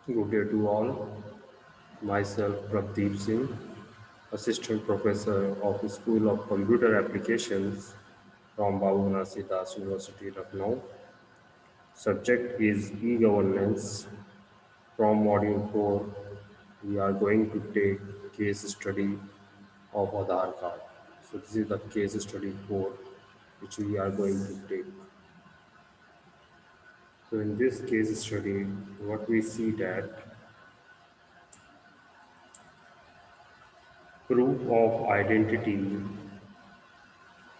Good day to all. Myself, Prabdeep Singh, Assistant Professor of the School of Computer Applications from Babu Nasidas University, Lucknow. Subject is e-governance. From Module 4, we are going to take case study of Aadhaar card. So this is the case study 4 which we are going to take. So in this case study, what we see that proof of identity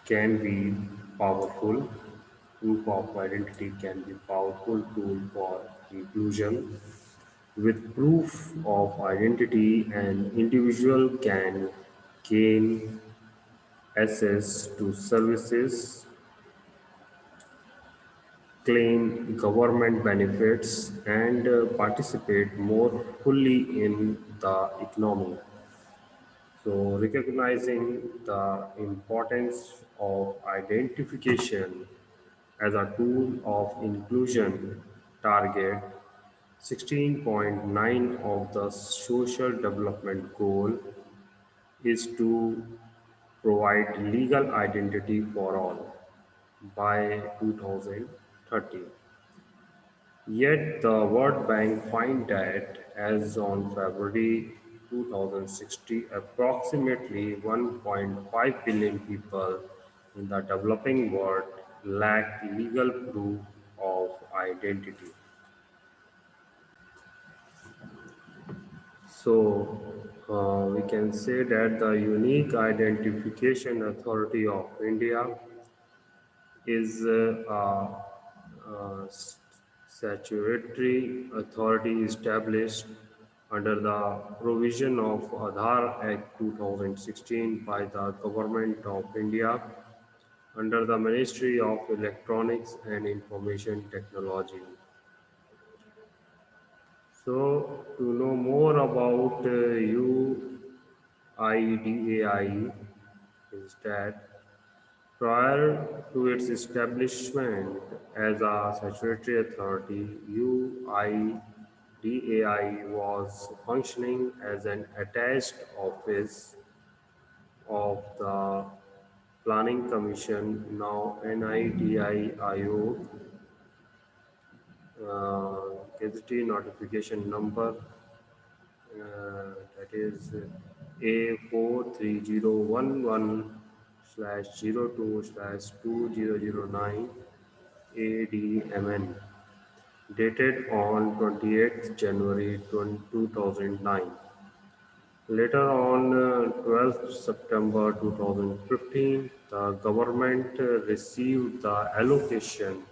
can be powerful. Proof of identity can be powerful tool for inclusion. With proof of identity, an individual can gain access to services, claim government benefits, and participate more fully in the economy. So, recognizing the importance of identification as a tool of inclusion, target 16.9 of the Social Development Goal is to provide legal identity for all by 2030. Yet the World Bank find that as on February 2060, approximately 1.5 billion people in the developing world lack legal proof of identity. So we can say that the Unique Identification Authority of India is statutory authority established under the provision of Aadhaar Act 2016 by the Government of India under the Ministry of Electronics and Information Technology. So, to know more about UIDAI is that prior to its establishment as a statutory authority, UIDAI was functioning as an attached office of the Planning Commission, now NITI-IO, Gazette notification number that is A43011 slash 02 slash 2009 ADMN, dated on 28th January 2009. Later on 12th September 2015, the government received the allocation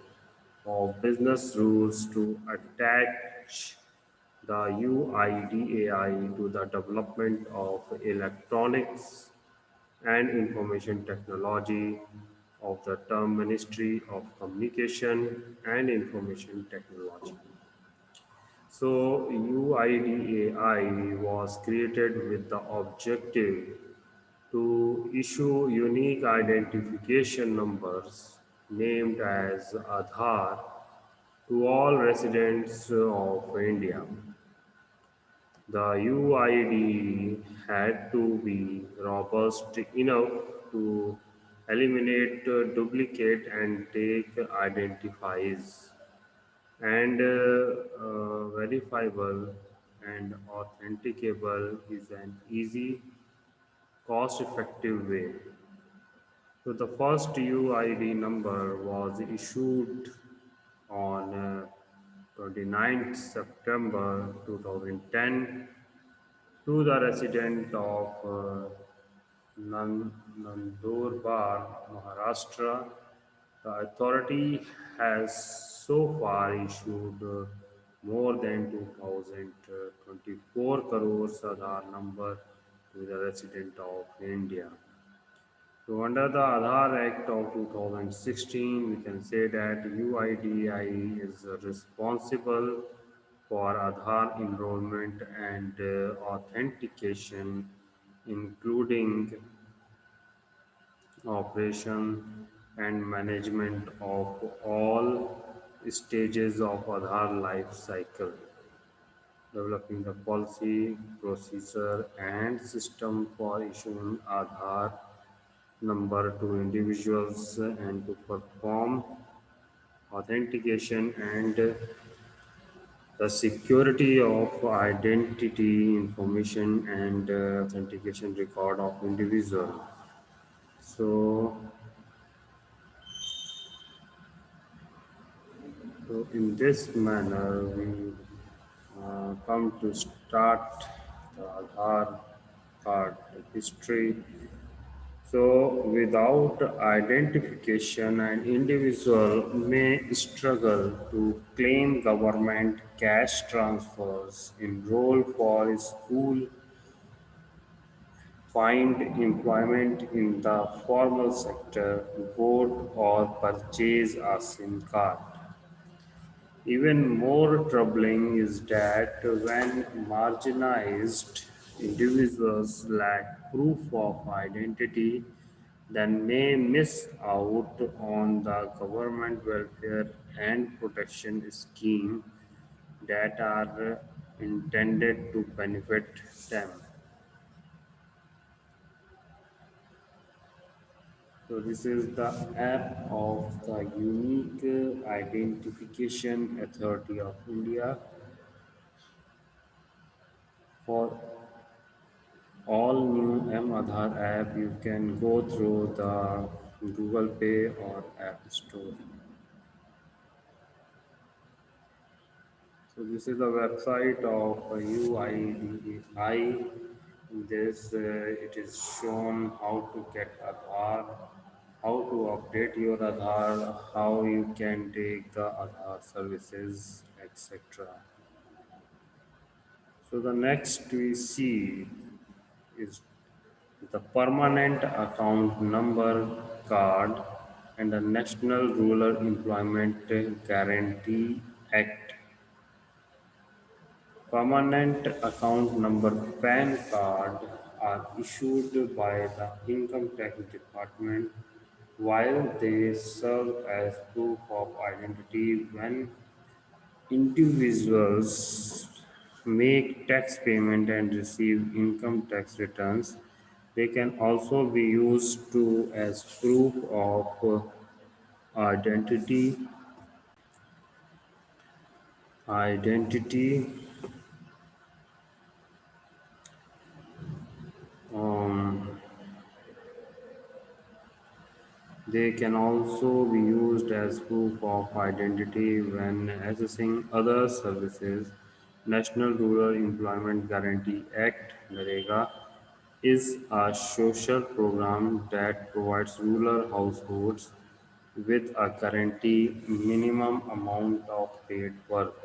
of business rules to attach the UIDAI to the development of electronics and information technology of the term Ministry of Communication and Information Technology. So UIDAI was created with the objective to issue unique identification numbers named as Aadhaar to all residents of India. The UID had to be robust enough to eliminate duplicate and take identifiers and verifiable and authenticable is an easy, cost-effective way. So the first UID number was issued on 29th September 2010 to the resident of Nandurbar, Maharashtra. The authority has so far issued more than 2024 crores Aadhaar number to the resident of India. So under the Aadhaar Act of 2016, we can say that UIDAI is responsible for Aadhaar enrollment and authentication, including operation and management of all stages of Aadhaar life cycle. developing the policy, procedure, and system for issuing Aadhaar number to individuals and to perform authentication and the security of identity information and authentication record of individual. So in this manner, we come to start the Aadhaar card history. So without identification, an individual may struggle to claim government cash transfers, enroll for school, find employment in the formal sector, vote, or purchase a SIM card. Even more troubling is that when marginalized individuals lack proof of identity, then may miss out on the government welfare and protection scheme that are intended to benefit them. So this is the app of the Unique Identification Authority of India. For all new M-Aadhaar app, you can go through the Google Pay or App Store. So this is the website of UIDAI. In this, it is shown how to get Aadhaar, how to update your Aadhaar, how you can take the Aadhaar services, etc. So the next we see is the permanent account number card and the National Rural Employment Guarantee Act. Permanent account number PAN card are issued by the Income Tax Department while they serve as proof of identity when individuals make tax payment and receive income tax returns. They can also be used to as proof of identity. Identity. Um, they can also be used as proof of identity when accessing other services. National Rural Employment Guarantee Act (NREGA) is a social program that provides rural households with a guaranteed minimum amount of paid work.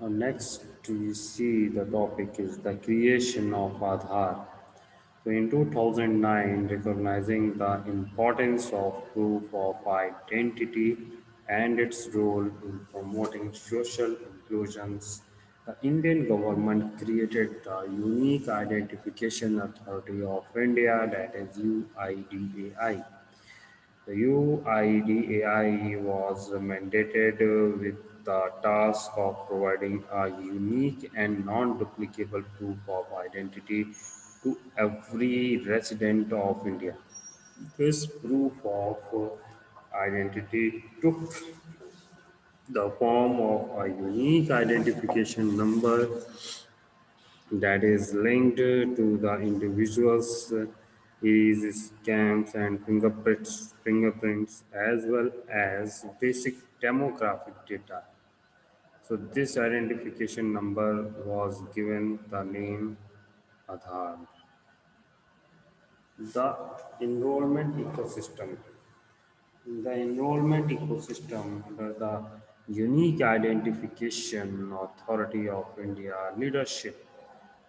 Next, we see the topic is the creation of Aadhaar. So, in 2009, recognizing the importance of proof of identity and its role in promoting social inclusions, the Indian government created the Unique Identification Authority of India, that is UIDAI. The UIDAI was mandated with the task of providing a unique and non-duplicable proof of identity to every resident of India. This proof of identity took the form of a unique identification number that is linked to the individual's his scans and fingerprints as well as basic demographic data. So this identification number was given the name Aadhaar. The enrollment ecosystem. The enrollment ecosystem under the Unique Identification Authority of India leadership,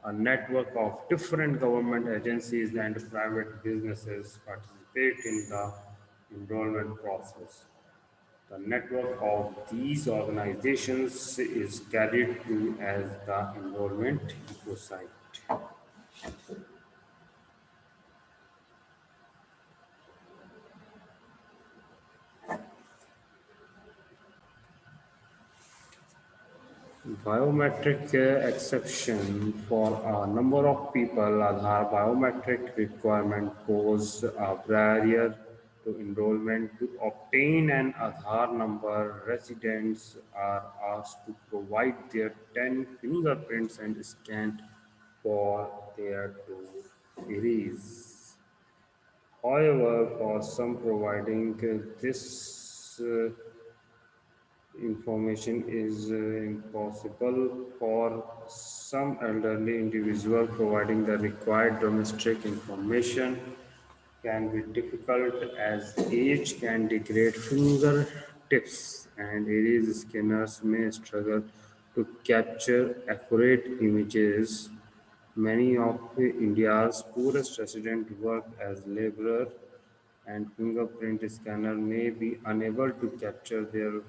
a network of different government agencies and private businesses participate in the enrollment process. The network of these organizations is carried to as the enrollment ecosite. Biometric exception for a number of people, Aadhaar biometric requirement pose a barrier to enrollment. To obtain an Aadhaar number, residents are asked to provide their 10 fingerprints and scan for their to erase. However, for some providing this information is impossible for some elderly individual providing the required domestic information can be difficult as age can degrade fingertips and iris scanners may struggle to capture accurate images. Many of India's poorest residents work as laborers and fingerprint scanner may be unable to capture their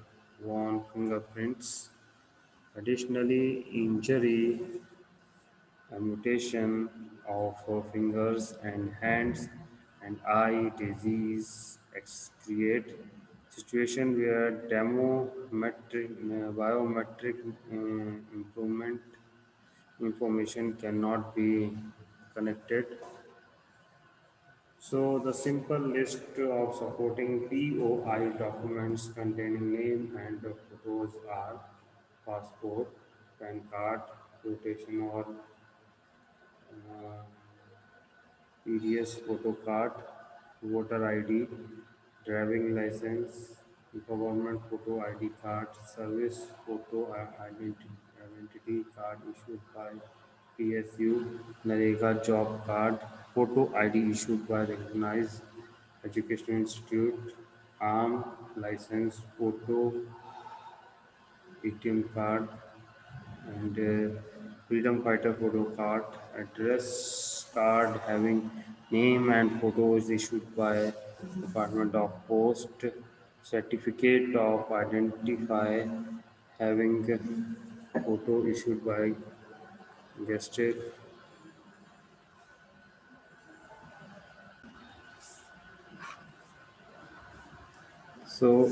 own fingerprints. Additionally, injury, amputation of fingers and hands, and eye disease create situation where biometric improvement information cannot be connected. So the simple list of supporting POI documents containing name and photos are passport, PAN card, quotation or uh, PDS photo card, voter ID, driving license, government photo ID card, service photo identity card issued by PSU, Narega job card, photo ID issued by recognized educational institute, arm license, photo ATM card, and freedom fighter photo card, address card having name and photos issued by Department of Post, certificate of identify having photo issued by Gestate. So,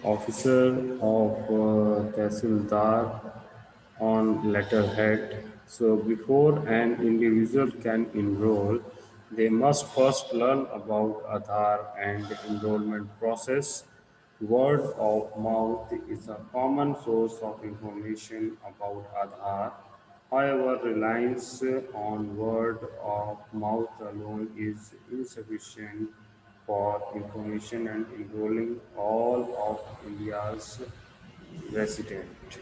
officer of Tehsildar on letterhead. So, before an individual can enroll, they must first learn about Aadhaar and enrollment process. Word of mouth is a common source of information about Aadhaar. However, reliance on word of mouth alone is insufficient for information and enrolling all of India's residents.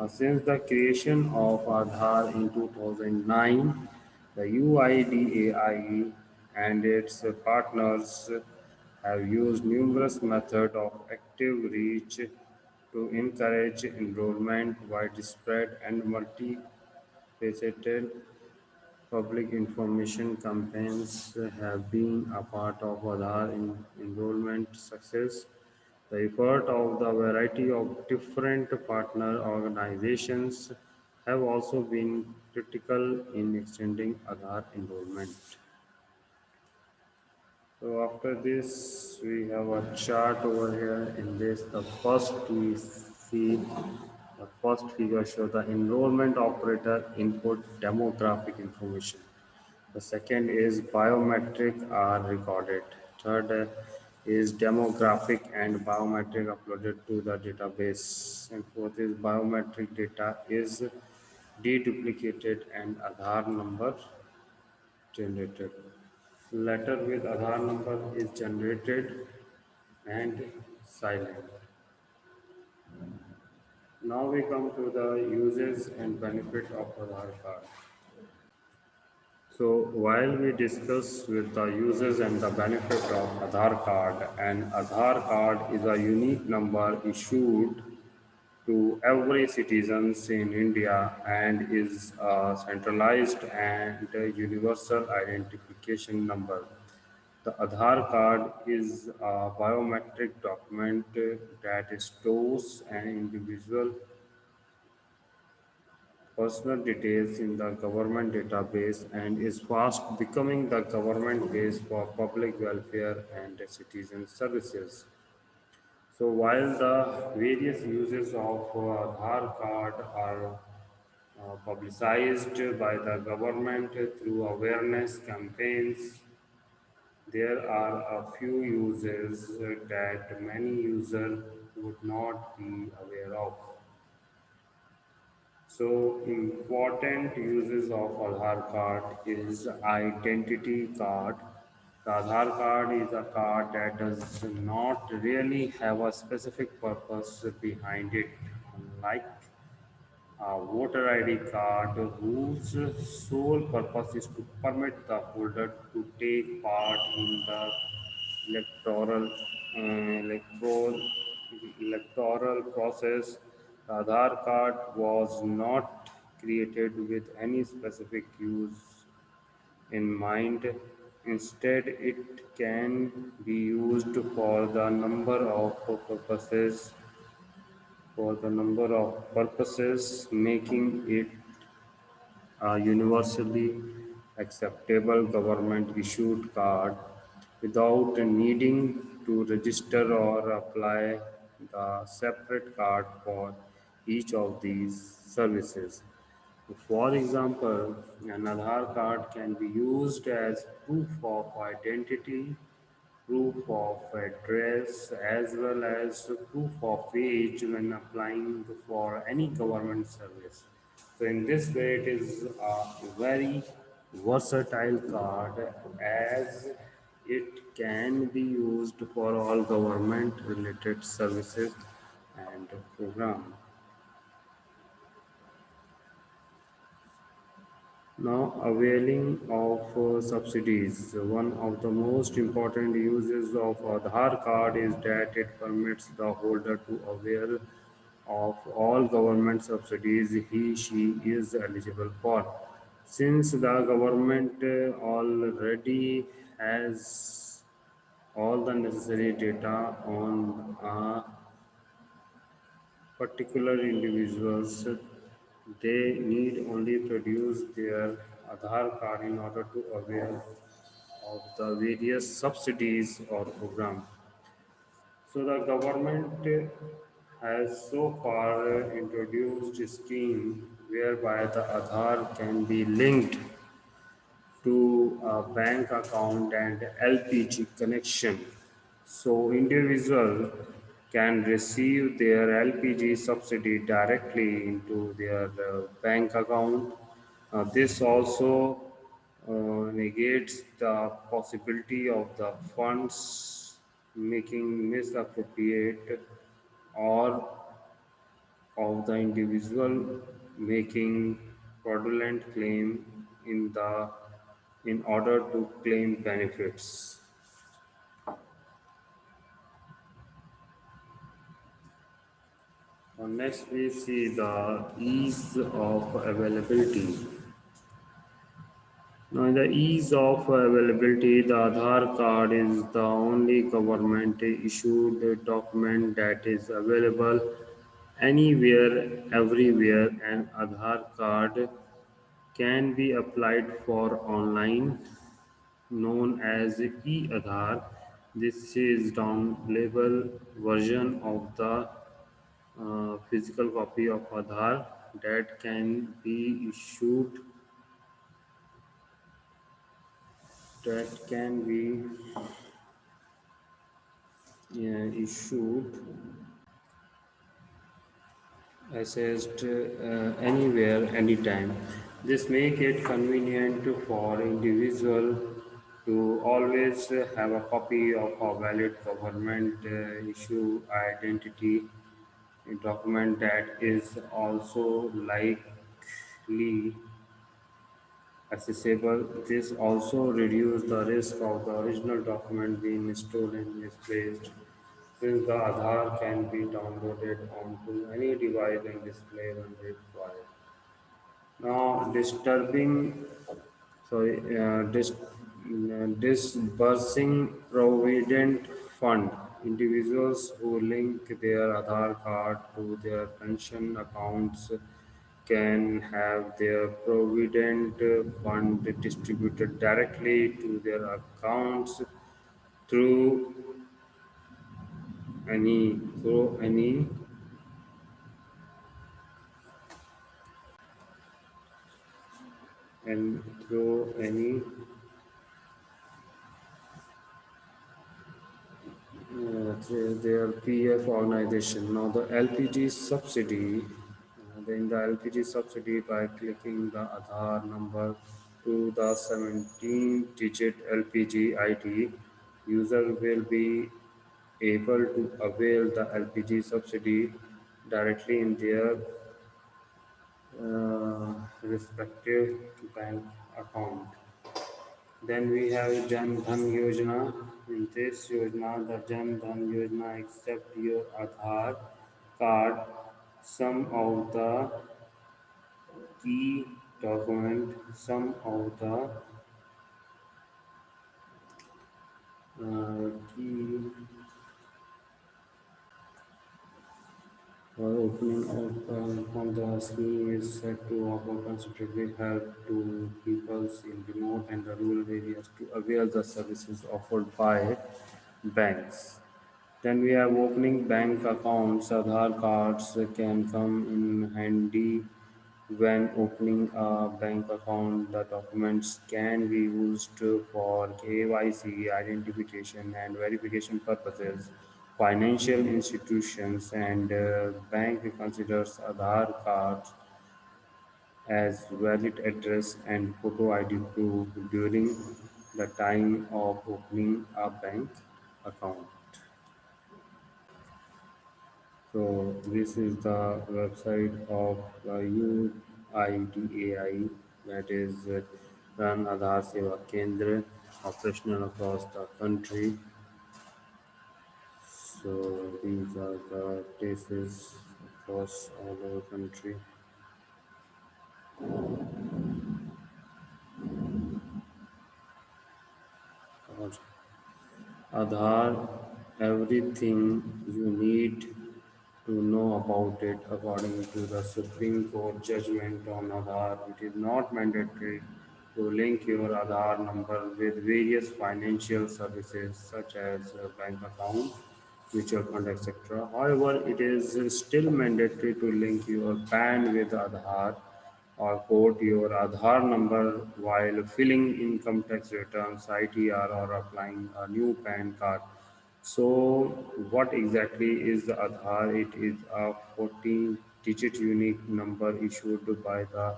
Since the creation of Aadhaar in 2009, the UIDAI and its partners have used numerous methods of active reach to encourage enrollment. Widespread and multifaceted public information campaigns have been a part of Aadhaar enrollment success. The effort of the variety of different partner organizations have also been critical in extending Aadhaar enrollment. So after this, we have a chart over here. In this, the first we see the first figure shows the enrollment operator input demographic information. The second is biometric are recorded. Third is demographic and biometric uploaded to the database. And fourth is biometric data is deduplicated and Aadhaar number generated. Letter with Aadhaar number is generated and silent. Now we come to the uses and benefit of Aadhaar card. So while we discuss with the uses and the benefit of Aadhaar card, an Aadhaar card is a unique number issued to every citizen in India and is a centralized and universal identification number. The Aadhaar card is a biometric document that stores an individual personal details in the government database and is fast becoming the government base for public welfare and citizen services. So while the various uses of Aadhaar card are publicized by the government through awareness campaigns, there are a few uses that many users would not be aware of. So important uses of Aadhaar card is identity card. The Aadhaar card is a card that does not really have a specific purpose behind it, unlike a voter ID card whose sole purpose is to permit the holder to take part in the electoral electoral process. The Aadhaar card was not created with any specific use in mind. Instead, it can be used for the number of purposes, making it a universally acceptable government issued card without needing to register or apply the separate card for each of these services. For example, an Aadhaar card can be used as proof of identity, proof of address, as well as proof of age when applying for any government service. So, in this way, it is a very versatile card as it can be used for all government related services and programs. Now, availing of subsidies. One of the most important uses of Aadhaar card is that it permits the holder to avail of all government subsidies she is eligible for. Since the government already has all the necessary data on particular individuals, they need only produce their Aadhaar card in order to avail of the various subsidies or programs. So the government has so far introduced a scheme whereby the Aadhaar can be linked to a bank account and LPG connection. So individual can receive their LPG subsidy directly into their bank account. This also negates the possibility of the funds making misappropriate or of the individual making fraudulent claim in order to claim benefits. Next, we see the ease of availability. Now, in the ease of availability, the Aadhaar card is the only government issued document that is available anywhere, everywhere. An Aadhaar card can be applied for online, known as e-Aadhaar. This is downloadable version of the physical copy of Aadhaar that can be issued accessed anywhere, anytime. This make it convenient for individual to always have a copy of a valid government issue identity a document that is also likely accessible. This also reduces the risk of the original document being stolen, misplaced, since the Aadhaar can be downloaded onto any device and displayed when required. Now, disbursing provident fund. Individuals who link their Aadhaar card to their pension accounts can have their provident fund distributed directly to their accounts through any through any and through any through their PF organization. Now the LPG subsidy, then the LPG subsidy by clicking the Aadhaar number to the 17-digit LPG ID, user will be able to avail the LPG subsidy directly in their respective bank account. Then we have Jan Dhan Yojana. In this Yojana, the Jan Dhan Yojana accept your Aadhaar card, some of the key document, some of the key opening on the scheme is said to offer considerable help to people in remote and rural areas to avail the services offered by banks. Then we have opening bank accounts. Aadhaar cards can come in handy when opening a bank account. The documents can be used for KYC, identification, and verification purposes. Financial institutions and bank considers Aadhaar cards as valid address and photo ID proof during the time of opening a bank account. So this is the website of UIDAI, that is Run Aadhaar Seva Kendra, operational across the country. So these are the places across all over country. Or Aadhaar, everything you need to know about it according to the Supreme Court judgment on Aadhaar. It is not mandatory to link your Aadhaar number with various financial services such as bank account, mutual fund, etc. However, it is still mandatory to link your PAN with Aadhaar or quote your Aadhaar number while filling income tax returns, ITR, or applying a new PAN card. So, what exactly is the Aadhaar? It is a 14-digit unique number issued by the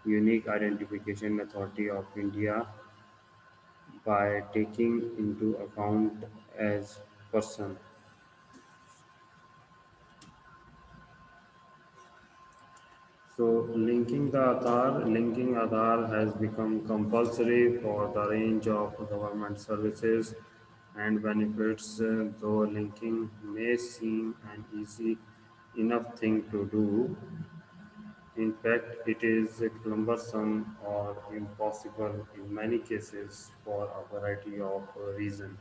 Unique Identification Authority of India by taking into account as person. So linking Aadhaar has become compulsory for the range of government services and benefits, though linking may seem an easy enough thing to do. In fact, it is cumbersome or impossible in many cases for a variety of reasons.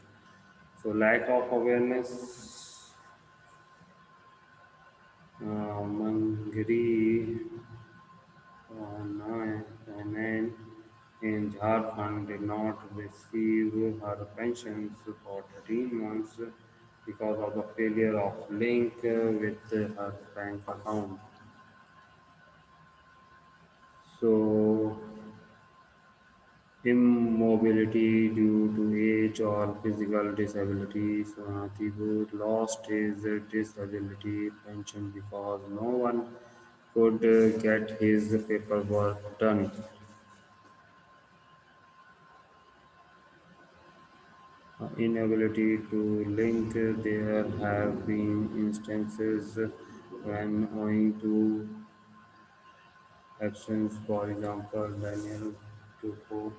So, lack of awareness, Mangri Nain in Jharkhand did not receive her pensions for 13 months because of the failure of link with her bank account. So, immobility due to age or physical disability. Sonatibu lost his disability pension because no one could get his paperwork done. Inability to link. There have been instances when owing to absence, for example, Daniel Tupou,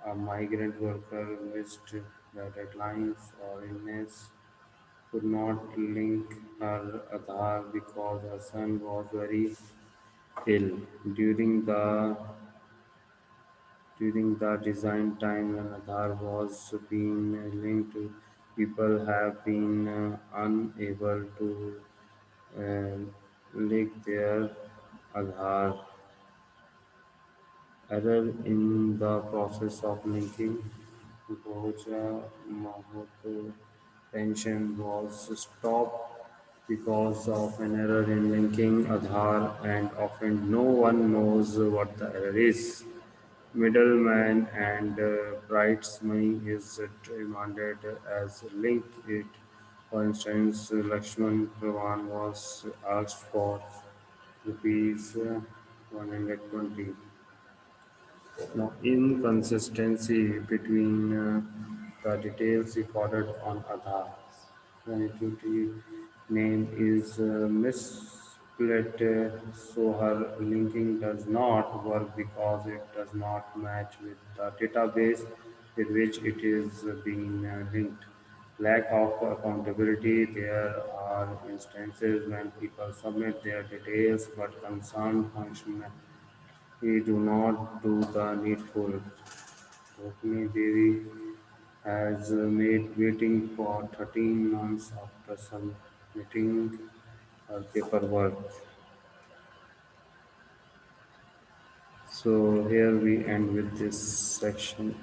a migrant worker, missed the deadlines or illness, could not link her Aadhaar because her son was very ill. During the design time when Aadhaar was being linked, people have been unable to uh, link their Aadhaar. Error in the process of linking. Bhoja Mahoto pension was stopped because of an error in linking Aadhaar, and often no one knows what the error is. Middleman and Bright's money is demanded as link it. For instance, Lakshman Pravan was asked for rupees 120. Now, inconsistency between the details recorded on Aadhaar. Beneficiary name is misspelled, so her linking does not work because it does not match with the database with which it is being linked. Lack of accountability. There are instances when people submit their details but concerned functionary do not do the needful. Rukmini Devi has made waiting for 13 months after submitting her paperwork. So here we end with this section.